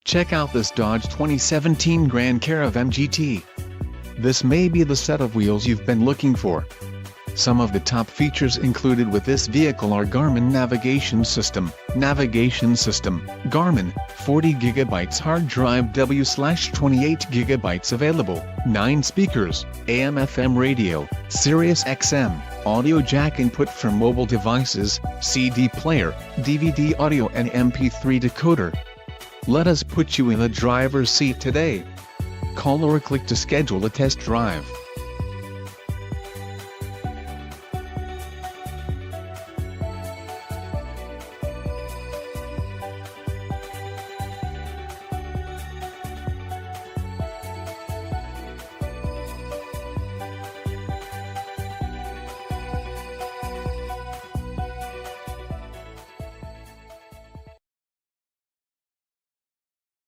Check out this Dodge 2017 Grand Caravan GT. This may be the set of wheels you've been looking for. Some of the top features included with this vehicle are Garmin Navigation System, Garmin, 40GB hard drive W/28GB available, 9 speakers, AM/FM radio, Sirius XM, audio jack input for mobile devices, CD player, DVD audio and MP3 decoder. Let us put you in the driver's seat today. Call or click to schedule a test drive.